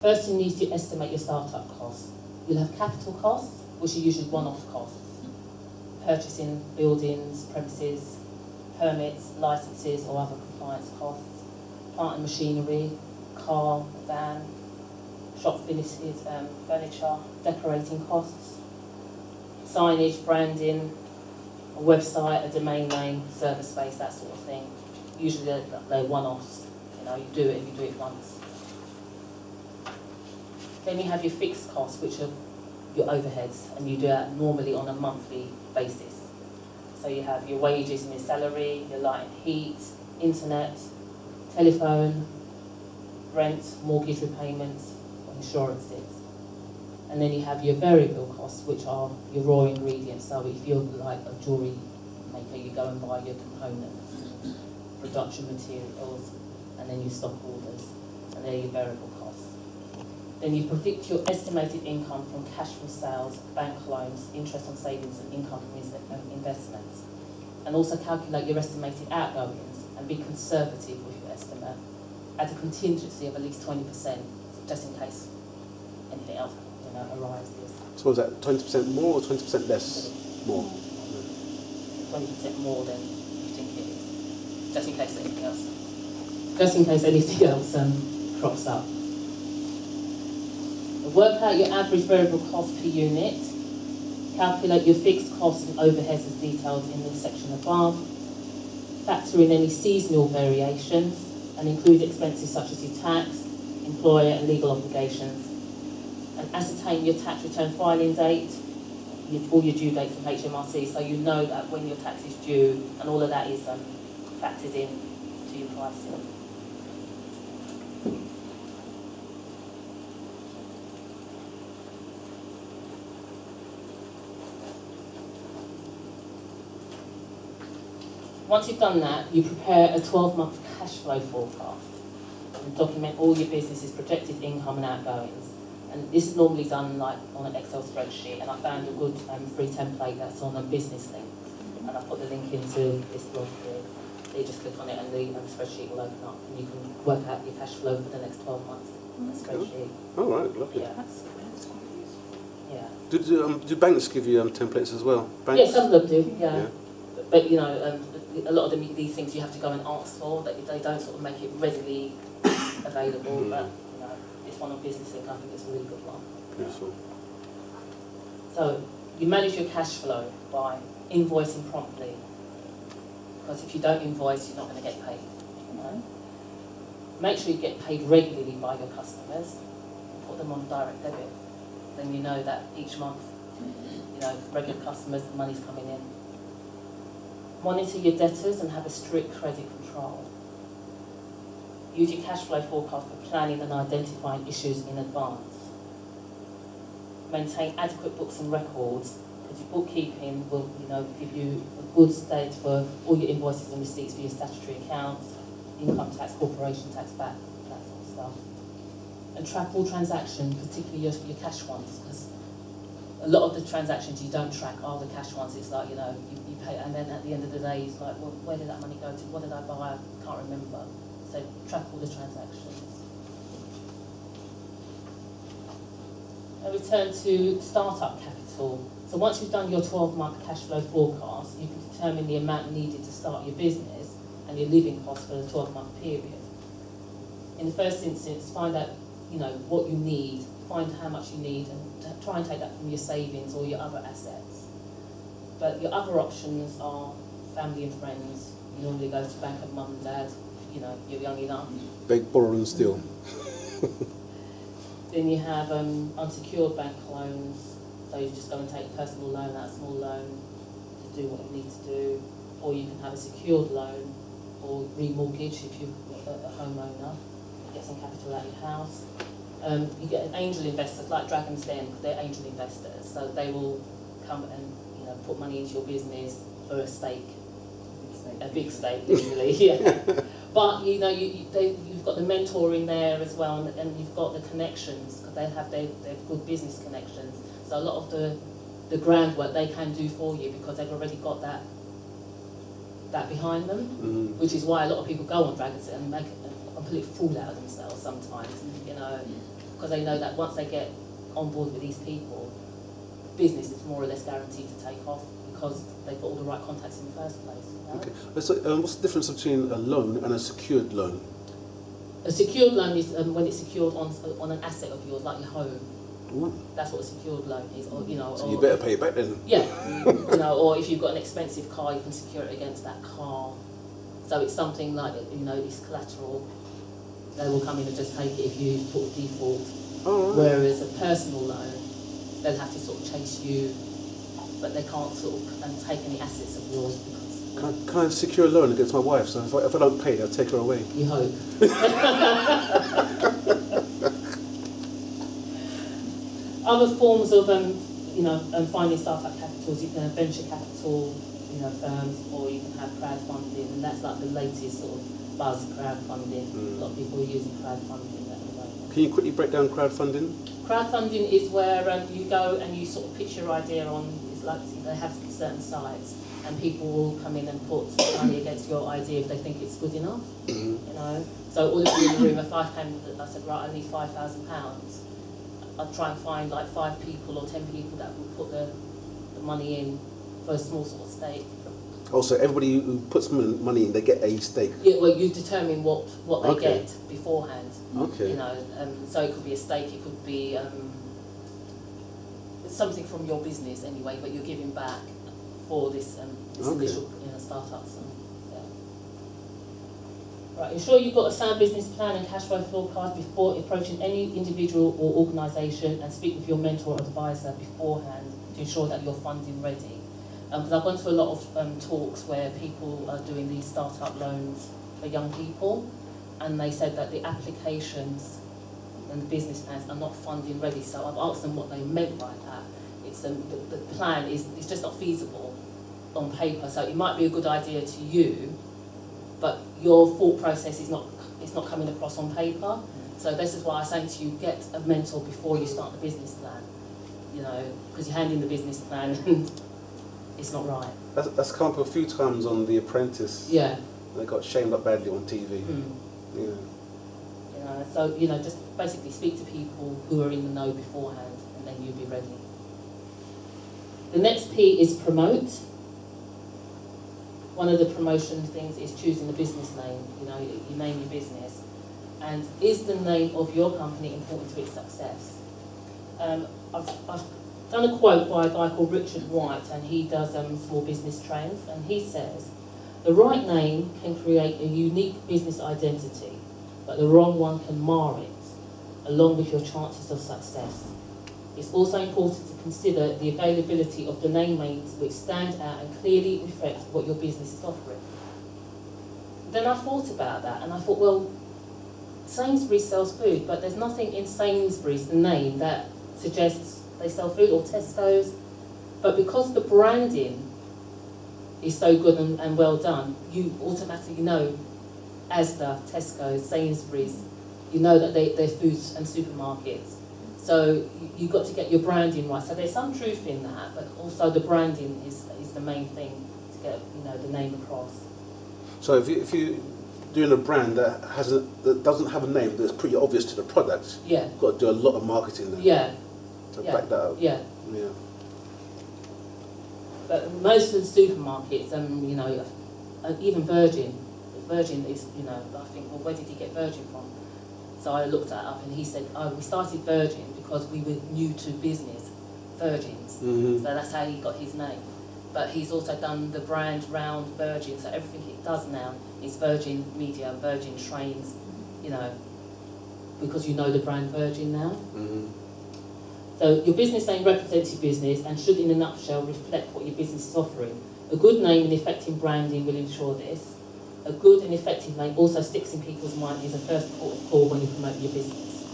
First, you need to estimate your startup costs. You'll have capital costs, which are usually one-off costs. Purchasing buildings, premises, permits, licenses or other compliance costs. Plant and machinery, car, van, shop finishes, furniture, decorating costs. Signage, branding, a website, a domain name, server space, that sort of thing. Usually they're one-offs. You do it if you do it once. Then you have your fixed costs, which are your overheads, and you do that normally on a monthly basis. So you have your wages and your salary, your light and heat, internet, telephone, rent, mortgage repayments, insurances. And then you have your variable costs, which are your raw ingredients. So if you're like a jewellery maker, you go and buy your components, production materials, and then your stock orders, and they're your variable costs. Then you predict your estimated income from cash from sales, bank loans, interest on savings and income from investments. And also calculate your estimated outgoings and be conservative with your estimate. Add a contingency of at least 20%, just in case anything else arises. So was that 20% more or 20% less? More. 20% more than you think it is, just in case anything else. Just in case anything else crops up. Work out your average variable cost per unit. Calculate your fixed costs and overheads as detailed in the section above. Factor in any seasonal variations and include expenses such as your tax, employer and legal obligations. And ascertain your tax return filing date, all your due dates from HMRC, so you know that when your tax is due, and all of that is factored in to your pricing. Once you've done that, you prepare a 12-month cash flow forecast and document all your business's projected income and outgoings. And this is normally done like on an Excel spreadsheet, and I found a good free template that's on a business link. And I've put the link into this blog here. So you just click on it and the spreadsheet will open up, and you can work out your cash flow for the next 12 months on the spreadsheet. Oh, right, lovely. Yeah. Yeah. Do banks give you templates as well? Banks? Yeah, some of them do, yeah. But a lot of these things you have to go and ask for, that they don't sort of make it readily available. But this one on Business Link, I think it's a really good one. Beautiful. So you manage your cash flow by invoicing promptly, because if you don't invoice, you're not going to get paid. Make sure you get paid regularly by your customers and put them on direct debit. Then you know that each month, regular customers, the money's coming in. Monitor your debtors and have a strict credit control. Use your cash flow forecast for planning and identifying issues in advance. Maintain adequate books and records, because your bookkeeping will give you a good state for all your invoices and receipts for your statutory accounts, income tax, corporation tax, VAT, that sort of stuff. And track all transactions, particularly your cash ones, because a lot of the transactions you don't track are the cash ones. It's like, you pay, and then at the end of the day, it's like, well, where did that money go to? What did I buy? I can't remember. So track all the transactions. And return to startup capital. So once you've done your 12-month cash flow forecast, you can determine the amount needed to start your business and your living costs for the 12-month period. In the first instance, find out, what you need, find how much you need, and try and take that from your savings or your other assets. But your other options are family and friends. You normally go to bank of mum and dad, you're young enough. Beg, borrow and steal. Then you have unsecured bank loans, so you just go and take a personal loan, that small loan, to do what you need to do. Or you can have a secured loan, or remortgage if you're a homeowner, get some capital out of your house. You get angel investors like Dragon's Den, they're angel investors, so they will come and put money into your business for a stake, a big stake usually, yeah. But you've got the mentoring there as well, and you've got the connections, because they have their good business connections. So a lot of the groundwork they can do for you, because they've already got that behind them, which is why a lot of people go on Dragon's Den and make a complete fool out of themselves sometimes, because they know that once they get on board with these people, business is more or less guaranteed to take off because they've got all the right contacts in the first place. You know? Okay. So, what's the difference between a loan and a secured loan? A secured loan is when it's secured on an asset of yours, like your home. Ooh. That's what a secured loan is, or you know. So or, you better pay it back then. Yeah, you know, or if you've got an expensive car, you can secure it against that car. So it's something like, you know, it's collateral. They will come in and just take it if you put a default. Oh, right. Whereas a personal loan, they'll have to sort of chase you, but they can't sort of take any assets of yours because Can I secure a loan against my wife? So if I don't pay, I'll take her away. you hope. Other forms of, you know, finding startup capitals, you can have venture capital, you know, firms, or you can have crowdfunding, and that's like the latest sort of buzz, crowdfunding. A lot of people are using crowdfunding at the moment. Can you quickly break down crowdfunding? Crowdfunding is where you go and you sort of pitch your idea on, it's like they have certain sites, and people will come in and put money against your idea if they think it's good enough. You know, so all of you in the room, if I came, I said, right, I need £5,000. I'd try and find like 5 people or 10 people that will put the money in for a small sort of stake. Also, everybody who puts money in, they get a stake. Yeah, well, you determine what they Okay. get beforehand. Okay. You know, so it could be a stake, it could be something from your business anyway, but you're giving back for this Okay. initial startup. So, yeah. Right, ensure you've got a sound business plan and cash flow forecast before approaching any individual or organisation, and speak with your mentor or advisor beforehand to ensure that you're funding ready. Because I've gone to a lot of talks where people are doing these startup loans for young people, and they said that the applications and the business plans are not funding ready. So I've asked them what they meant by that. It's the plan is it's just not feasible on paper. So it might be a good idea to you, but your thought process is not coming across on paper. So this is why I say to you, get a mentor before you start the business plan. You know, because you hand in the business plan and it's not right. That's come up a few times on The Apprentice. Yeah. They got shamed up badly on TV. Yeah. You know, so you know, just basically speak to people who are in the know beforehand, and then you'll be ready. The next P is promote. One of the promotion things is choosing a business name. You know, you name your business, and is the name of your company important to its success? I've done a quote by a guy called Richard White, and he does small business trends, and he says, the right name can create a unique business identity, but the wrong one can mar it, along with your chances of success. It's also important to consider the availability of domain names which stand out and clearly reflect what your business is offering. Then I thought about that, and I thought, well, Sainsbury's sells food, but there's nothing in Sainsbury's, the name, that suggests they sell food, or Tesco's. But because the branding is so good and well done, you automatically know Asda, Tesco's, Sainsbury's, you know that they're foods and supermarkets. So you've got to get your branding right. So there's some truth in that, but also the branding is the main thing to get, you know, the name across. So if you're doing a brand that doesn't have a name that's pretty obvious to the product, Yeah. you've got to do a lot of marketing there Yeah. to back that up. Yeah. Yeah. But most of the supermarkets, you know, even Virgin is, you know, I think, well, where did he get Virgin from? So I looked that up, and he said, oh, we started Virgin because we were new to business, Virgins. Mm-hmm. So that's how he got his name. But he's also done the brand round Virgin, so everything it does now is Virgin Media, Virgin Trains, you know, because you know the brand Virgin now. Mm-hmm. So your business name represents your business and should, in a nutshell, reflect what your business is offering. A good name and effective branding will ensure this. A good and effective name also sticks in people's mind is a first port of call when you promote your business.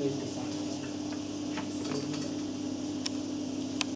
Move this